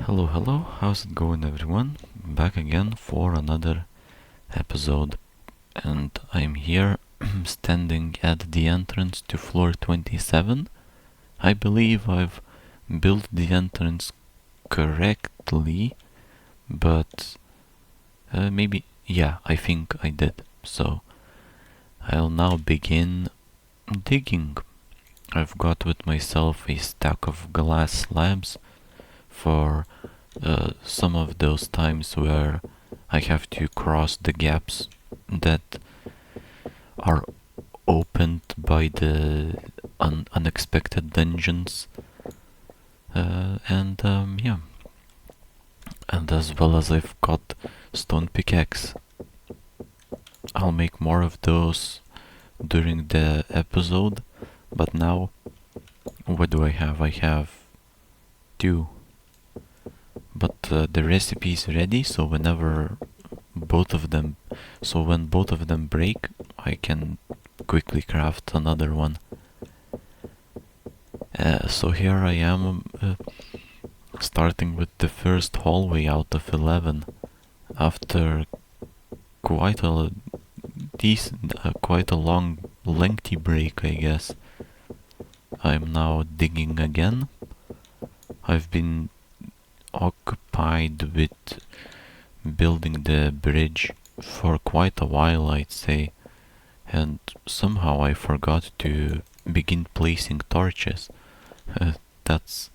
Hello, hello, how's it going, everyone? Back again for another episode, and I'm here standing at the entrance to floor 27. I believe I've built the entrance correctly, but maybe, yeah, I think I did. So I'll now begin digging. I've got with myself a stack of glass slabs for some of those times where I have to cross the gaps that are opened by the unexpected dungeons, and yeah, and as well as I've got stone pickaxe. I'll make more of those during the episode, but now what do I have? I have two, but the recipe is ready, so both of them when both of them break, I can quickly craft another one. So here I am, starting with the first hallway out of 11 after quite a quite a long lengthy break, I guess. I'm now digging again. I've been occupied with building the bridge for quite a while, I'd say, and somehow I forgot to begin placing torches. That's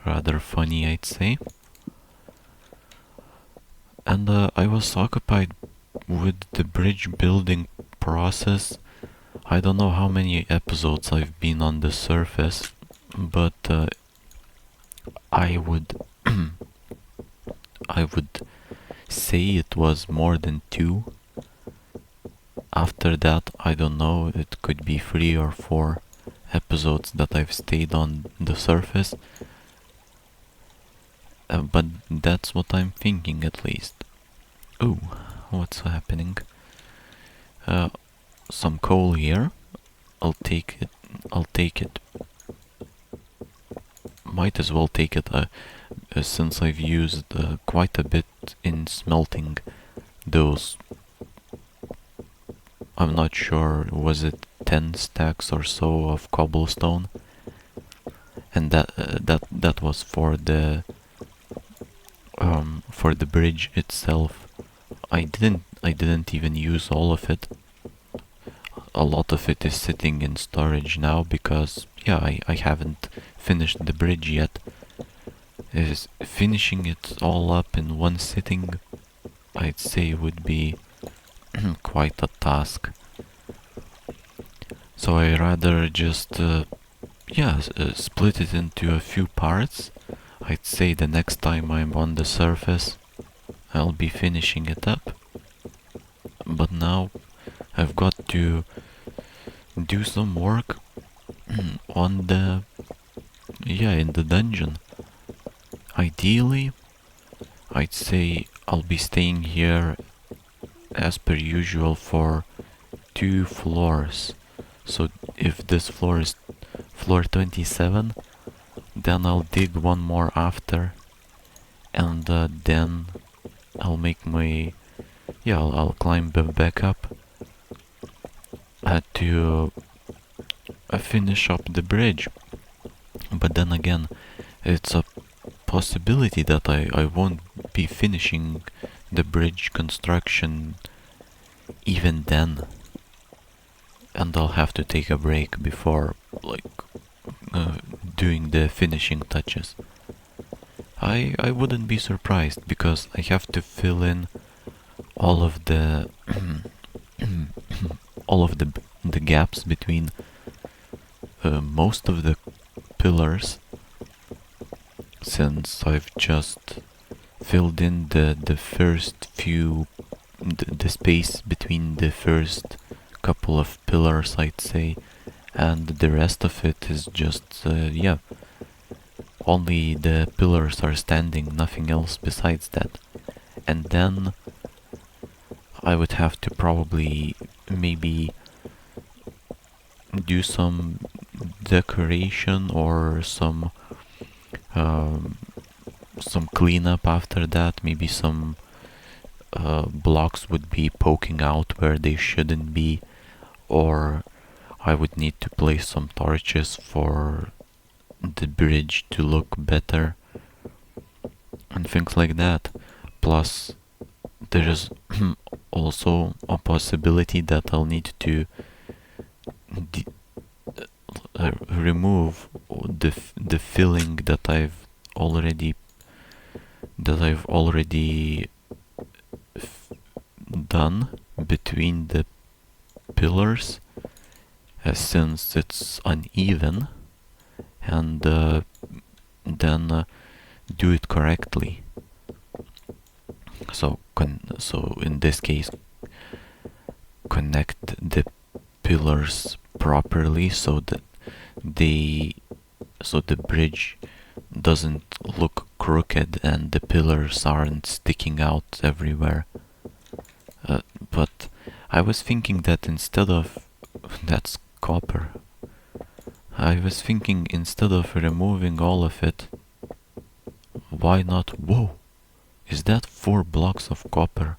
rather funny, I'd say. And I was occupied with the bridge building process. I don't know how many episodes I've been on the surface, but I would I would say it was more than 2. After that, I don't know, it could be 3 or 4 episodes that I've stayed on the surface, but that's what I'm thinking at least. Oh, what's happening? Some coal here. I'll take it. Might as well take it since I've used quite a bit in smelting those. I'm not sure, was it 10 stacks or so of cobblestone, and that was for the bridge itself. I didn't even use all of it. A lot of it is sitting in storage now because I haven't finished the bridge yet. Is finishing it all up in one sitting, I'd say, would be quite a task. So I rather just split it into a few parts. I'd say the next time I'm on the surface I'll be finishing it up, but now I've got to do some work on the in the dungeon. Ideally, I'd say I'll be staying here as per usual for 2 floors. So if this floor is floor 27, then I'll dig one more after, and then I'll make my I'll climb back up to finish up the bridge. But then again, it's a possibility that I won't be finishing the bridge construction even then, and I'll have to take a break before doing the finishing touches. I wouldn't be surprised, because I have to fill in all of the all of the gaps between most of the pillars, since I've just filled in the first few the space between the first couple of pillars, I'd say, and the rest of it is just only the pillars are standing, nothing else besides that. And then I would have to probably maybe do some decoration or some some cleanup after that. Maybe some blocks would be poking out where they shouldn't be, or I would need to place some torches for the bridge to look better and things like that. Plus, there is also a possibility that I'll need to remove the filling that I've already done between the pillars, since it's uneven, and then do it correctly. So in this case, connect the pillars properly so that the bridge doesn't look crooked and the pillars aren't sticking out everywhere. But I was thinking that instead of that's copper. I was thinking instead of removing all of it, why not? Whoa! Is that 4 blocks of copper?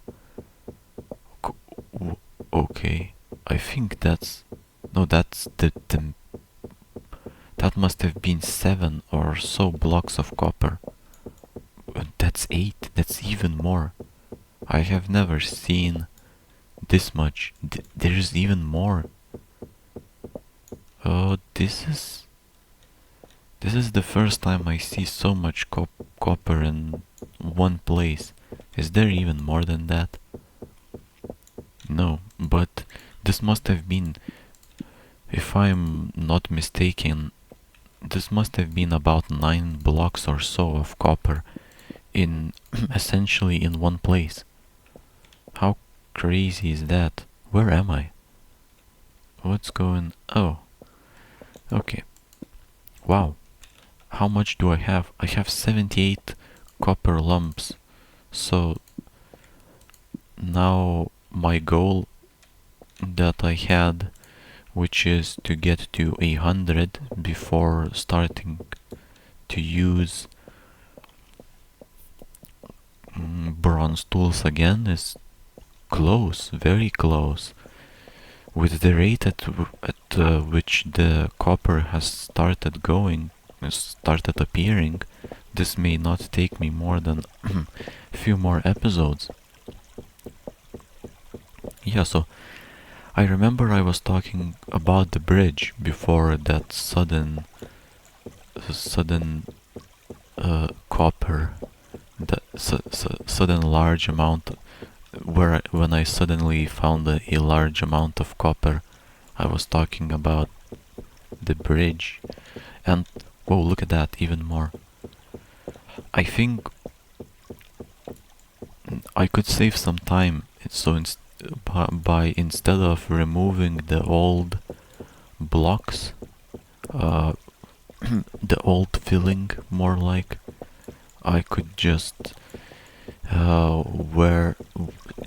Okay, I think that's the that must have been 7 or so blocks of copper. That's 8. That's even more. I have never seen this much. There's even more. Oh, this is the first time I see so much copper in one place. Is there even more than that? No, but this must have been, if I'm not mistaken, this must have been about 9 blocks or so of copper in essentially in one place. How crazy is that? Where am I? What's going... Oh. Okay. Wow. How much do I have? I have 78 copper lumps. So now my goal that I had, which is to get to 100 before starting to use bronze tools again, is close, very close. With the rate at which the copper has started appearing, this may not take me more than a few more episodes. Yeah, so I remember I was talking about the bridge before that sudden copper, that sudden large amount, when I suddenly found a large amount of copper. I was talking about the bridge, and whoa, look at that, even more. I think I could save some time, so by instead of removing the old blocks, the old filling, more like, I could just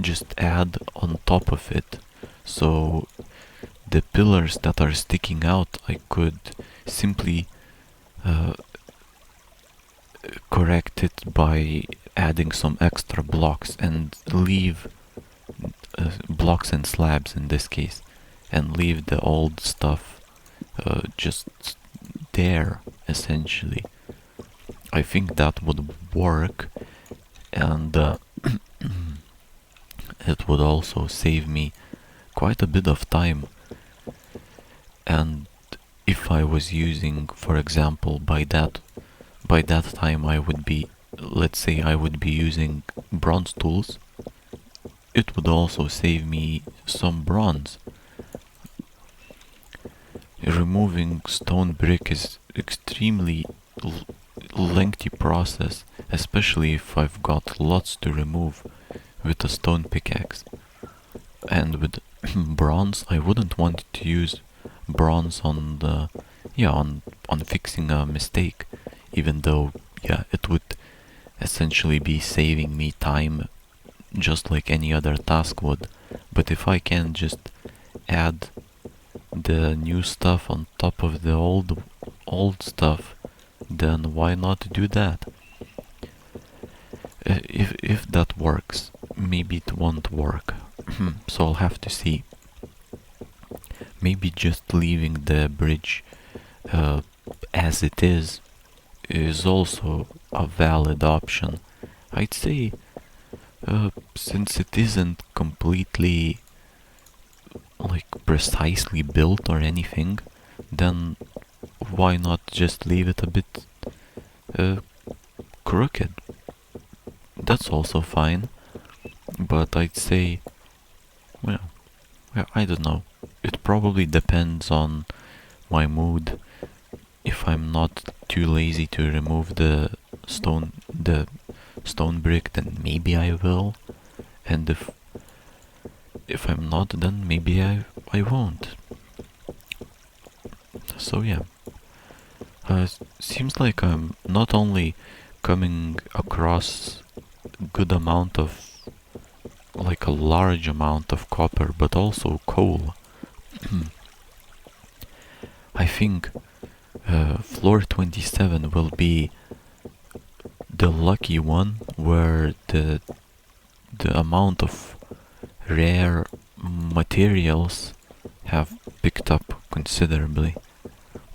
just add on top of it. So the pillars that are sticking out, I could simply correct it by adding some extra blocks and leave blocks and slabs in this case, and leave the old stuff just there, essentially. I think that would work, and it would also save me quite a bit of time. And if I was using, for example, by that time I would be, let's say I would be using bronze tools, it would also save me some bronze. Removing stone brick is extremely lengthy process, especially if I've got lots to remove with a stone pickaxe. And with bronze, I wouldn't want to use bronze on fixing a mistake, even though it would essentially be saving me time just like any other task would. But if I can just add the new stuff on top of the old stuff, then why not do that? if that works. Maybe it won't work. So I'll have to see. Maybe just leaving the bridge uh, as it is also a valid option. I'd say, since it isn't completely like precisely built or anything, then why not just leave it a bit uh, crooked? That's also fine. But I'd say, well, I don't know. It probably depends on my mood. If I'm not too lazy to remove the stone brick, then maybe I will. And if I'm not, then maybe I won't. So yeah, seems like I'm not only coming across good amount of, like a large amount of copper, but also coal. I think floor 27 will be the lucky one where the amount of rare materials have picked up considerably.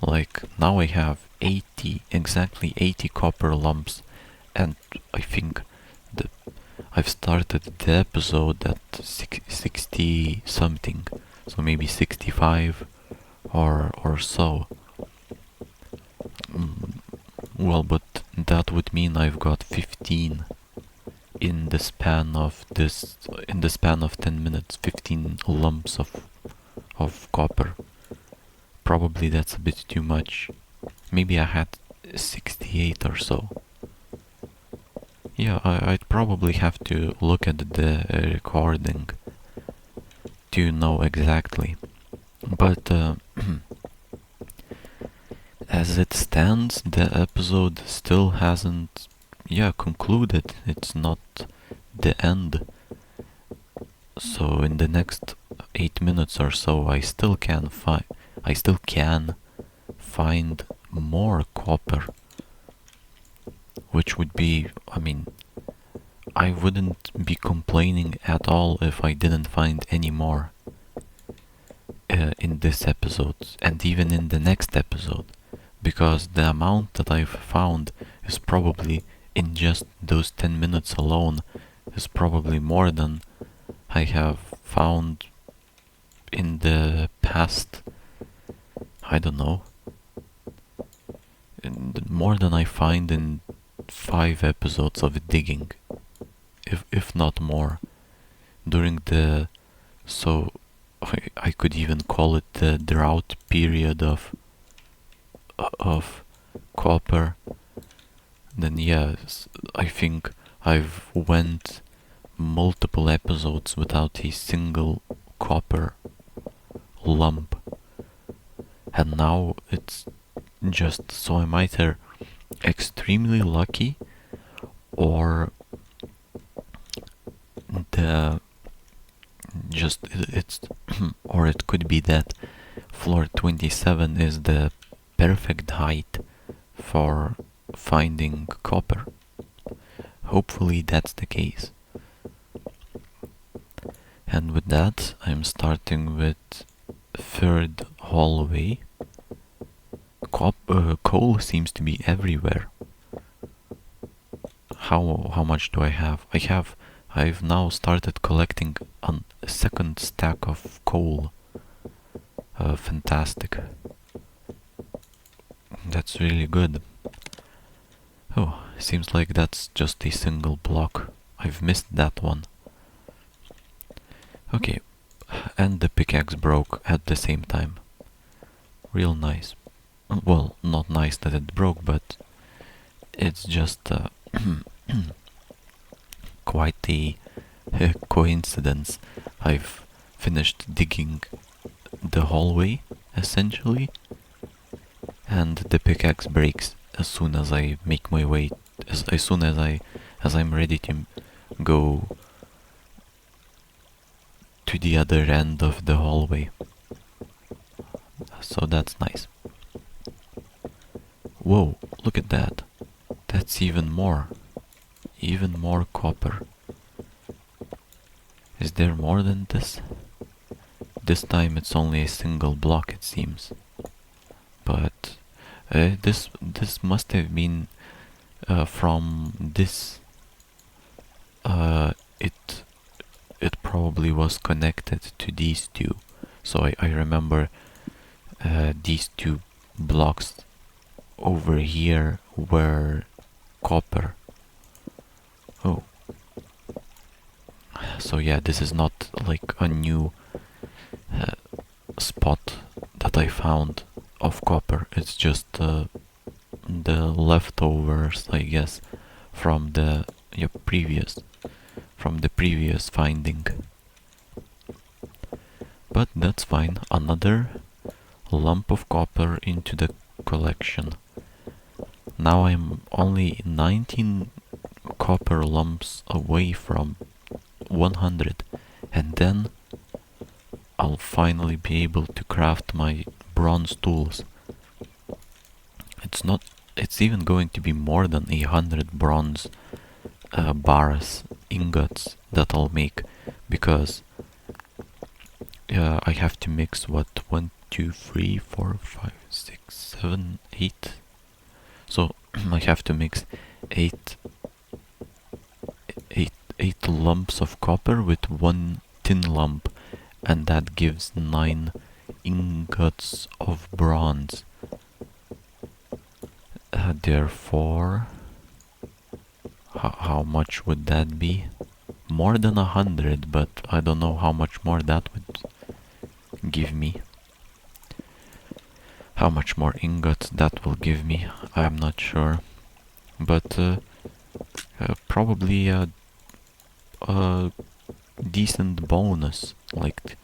Like now I have 80, exactly 80 copper lumps, and I think the I've started the episode at 60 something, so maybe 65 or so. Well, but that would mean I've got 15 in the span of 10 minutes, 15 lumps of copper. Probably that's a bit too much. Maybe I had 68 or so. Yeah, I'd probably have to look at the recording to know exactly. But as it stands, the episode still hasn't, concluded. It's not the end. So in the next 8 minutes or so, I still can find more copper, which would be, I mean, I wouldn't be complaining at all if I didn't find any more in this episode and even in the next episode, because the amount that I've found is probably, in just those 10 minutes alone, is probably more than I have found in the past, I don't know, more than I find in 5 episodes of digging, if not more, during the, so I could even call it the drought period of copper. Then yes, I think I've went multiple episodes without a single copper lump, and now it's just, so I'm either extremely lucky or the just it's or it could be that floor 27 is the perfect height for finding copper. Hopefully that's the case. And with that, I'm starting with third hallway. Coal seems to be everywhere. How much do I have? I've now started collecting a second stack of coal. Fantastic. That's really good. Oh, seems like that's just a single block. I've missed that one. Okay, and the pickaxe broke at the same time. Real nice. Well, not nice that it broke, but it's just quite a coincidence. I've finished digging the hallway, essentially, and the pickaxe breaks as soon as I make my way, as soon as I'm ready to go to the other end of the hallway. So that's nice. Whoa, look at that. That's even more. even more copper. Is there more than this? This time it's only a single block, it seems. But this must have been from this. It it probably was connected to these two. So I remember these two blocks over here were copper. Oh. So yeah, this is not like a new spot that I found of copper. It's just the leftovers, I guess, from the previous finding. But that's fine. Another lump of copper into the collection. Now I'm only 19 copper lumps away from 100, and then I'll finally be able to craft my bronze tools. It's even going to be more than 100 bronze bars, ingots that I'll make, because I have to mix what, 1, 2, 3, 4, 5, 6, 7, 8. So I have to mix 8 lumps of copper with 1 tin lump, and that gives 9 ingots of bronze. Therefore, how much would that be? More than 100, but I don't know how much more that would give me. How much more ingots that will give me, I'm not sure. But probably a decent bonus. Like,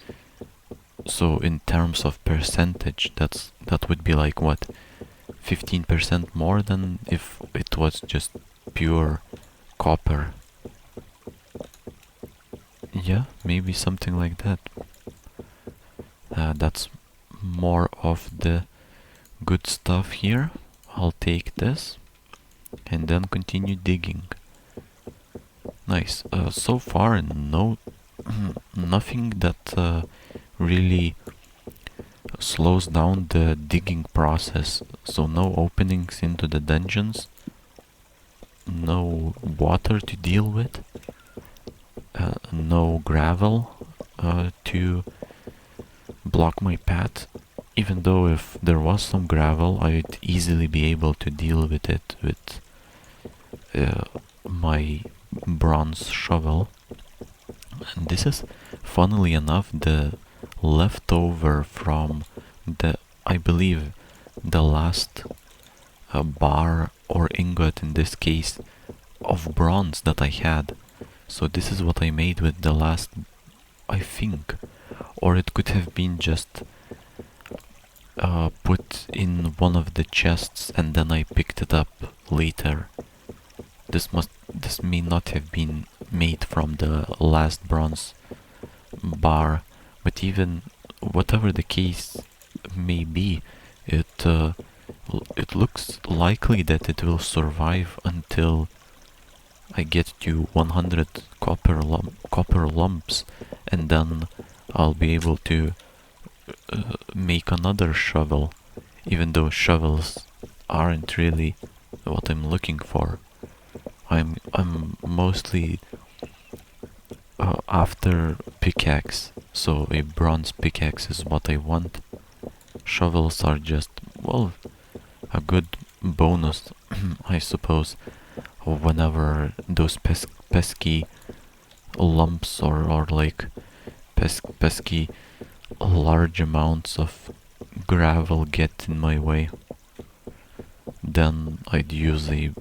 so in terms of percentage, that would be like what, 15% more than if it was just pure copper. Yeah, maybe something like that. That's more of the good stuff here. I'll take this and then continue digging. Nice. So far, nothing that really slows down the digging process. So no openings into the dungeons, no water to deal with, no gravel to block my path. Even though if there was some gravel, I'd easily be able to deal with it with my bronze shovel. And this is, funnily enough, the leftover from I believe, the last bar or ingot, in this case, of bronze that I had. So this is what I made with the last, I think. Or it could have been just put in one of the chests and then I picked it up later. This may not have been made from the last bronze bar, but even whatever the case may be, it looks likely that it will survive until I get to 100 copper lumps, and then I'll be able to make another shovel, even though shovels aren't really what I'm looking for. I'm mostly after pickaxe, so a bronze pickaxe is what I want. Shovels are just, well, a good bonus, I suppose, whenever those pesky lumps or like pesky large amounts of gravel get in my way. Then I'd use a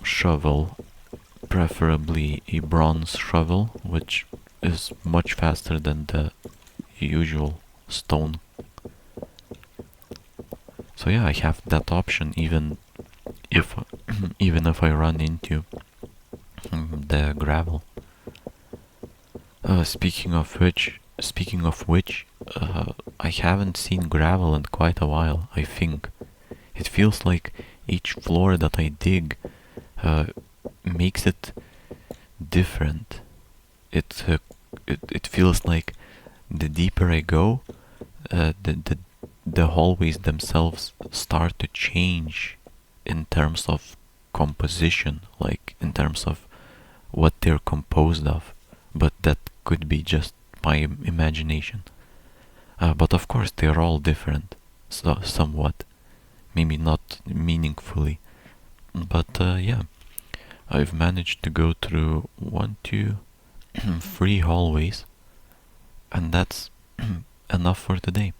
shovel, preferably a bronze shovel, which is much faster than the usual stone. So yeah, I have that option even if I run into the gravel. Speaking of which, I haven't seen gravel in quite a while, I think. It feels like each floor that I dig makes it different. It feels like the deeper I go, the hallways themselves start to change in terms of composition, like in terms of what they're composed of. But that could be just my imagination. But of course, they're all different, so somewhat, maybe not meaningfully. But yeah, I've managed to go through one, two, three hallways, and that's enough for today.